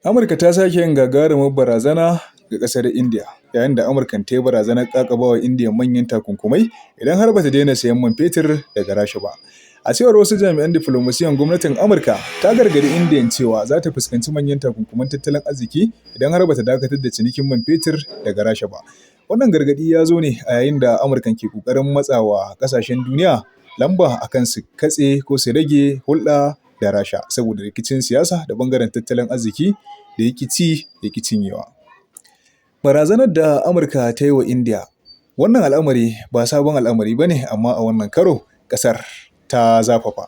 Amurka ta sake yin gagarumar barazana ga ƙasar Indiya, yayin da Amurkan ta yi barazanar ƙaƙabawa Indiya manyan takunkumai idan har ba ta daina sayen man fetur daga Rasha ba. A cewar wasu jami'an diflomasiyyar gwamnatin Amurka ta gargaɗi Indiyan cewa za ta fuskanci manyan takunkuman tattalin arziki idan har ba ta dakatar da cinikin man fetur daga Rasha ba. Wannan gargaɗi ya zo ne a yayin da Amurkan ke ƙoƙarin matsawa ƙasashen duniya lamba akan su katse ko su rage hulɗa da Rasha saboda rikicin siyasa da ɓangaren tattalin arziki da ya ƙi ci ya ƙi cinyewa. Barazanar da Amurka ta yi wa Indiya, wannan al'amari ba sabon al'amari ba ne, amma a wannan karo ƙasar ta zafafa.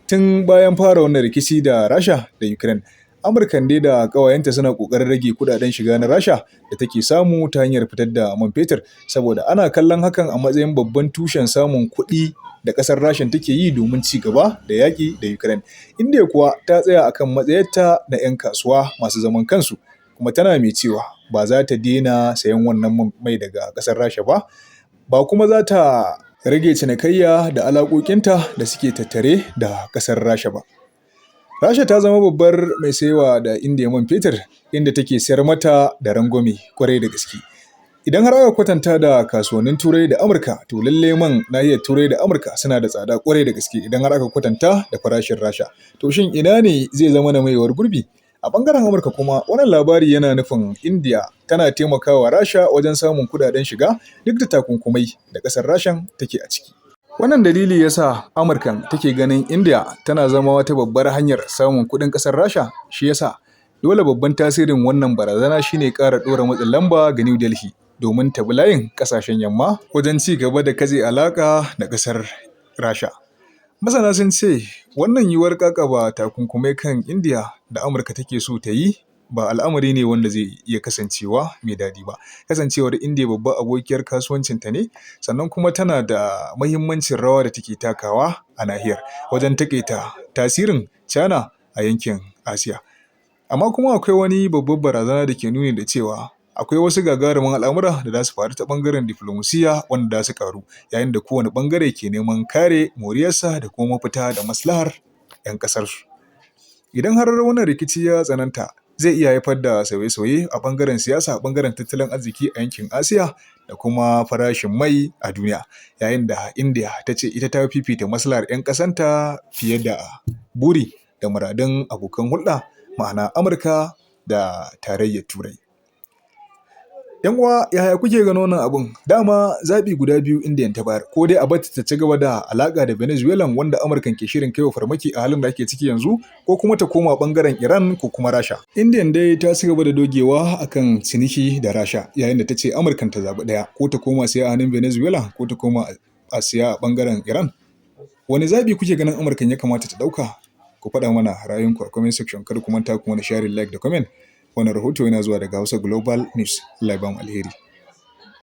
Tun bayan fara wannan rikici da Rasha da Ukraine, Amurkan dai da ƙawayenta suna ƙoƙarin rage kuɗaɗen shiga na Rasha da take samu ta hanyar fitar da man fetur, saboda ana kallon hakan a matsayin babban tushen samun kuɗi da ƙasar Rashan take yi domin ci gaba da yaƙi da Ukraine. Indiya kuwa ta tsaya akan matsayarta na 'yan kasuwa masu zaman kansu, kuma tana mai cewa ba za ta daina sayen wannan mai daga ƙasar Rasha ba, ba kuma za ta rage cinikayya da alaƙoƙinta da suke tattare da ƙasar Rasha ba. Rasha ta zama babbar mai sayarwa da Indiya man fetur, inda take sayar mata da rangwame kwarai da gaske. Idan har aka kwatanta da kasuwannin Turai da Amurka, to lallai man nahiyar Turai da Amurka suna da tsada kwarai da gaske idan har aka kwatanta da farashin Rasha. To shin ina ne zai zama na maiwar gurbi? A ɓangaren Amurka kuma, wannan labari yana nufin Indiya tana taimakawa Rasha wajen samun kuɗaɗen shiga duk da takunkumai da ƙasar Rashan take a ciki. Wannan dalili ya sa Amurkan take ganin Indiya tana zama wata babbar hanyar samun kuɗin ƙasar Rasha. Shi ya sa dole babban tasirin wannan barazana shine ƙara ɗora matsin lamba ga New Delhi domin ta bi layin ƙasashen yamma wajen ci gaba da katse alaƙa da ƙasar Rasha. Masana sun ce wannan yiwuwar ƙaƙaba takunkumai kan Indiya da Amurka take so ta yi ba al'amari ne wanda zai iya kasancewa mai daɗi ba. Kasancewar Indiya babbar abokiyar kasuwancinta ne, sannan kuma tana da muhimmancin rawa da take takawa a nahiyar wajen taƙaita tasirin China a yankin Asiya. Amma kuma akwai wani babbar barazana da ke nuni da cewa akwai wasu gagarumin al'amura da za su faru ta ɓangaren diflomasiyya wanda za su ƙaru, yayin da kowane ɓangare ke neman kare moriyarsa da kuma mafita da maslahar 'yan ƙasarsu. Idan har wannan rikici ya tsananta, zai iya haifar da sauye-sauye a ɓangaren siyasa, a ɓangaren tattalin arziki a yankin Asiya da kuma farashin mai a duniya, yayin da Indiya ta ce ita ta fifita maslahar 'yan ƙasanta fiye da buri da muradun abokan hulɗa, ma'ana Amurka da tarayyar Turai. 'Yan uwa, yaya kuke ganin wannan abun? Dama zaɓi guda biyu Indiyan ta bayar, ko dai a bar ta ci gaba da alaƙa da Venezuela wanda Amurkan ke shirin kaiwa farmaki a halin da ake ciki yanzu, ko kuma ta koma ɓangaren Iran ko kuma Rasha. Indiyan dai ta ci gaba da dogewa akan ciniki da Rasha, yayin da ta ce Amurkan ta zaɓi ɗaya, ko ta koma siya a hannun Venezuela ko ta koma a siya a ɓangaren Iran. Wani zaɓi kuke ganin Amurkan ya kamata ta ɗauka? Ku faɗa mana ra'ayinku a comment section. Kada ku manta ku mana sharing, like da comment. Wannan rahoto yana zuwa daga Hausa Global News. Allah ya ba mu alheri.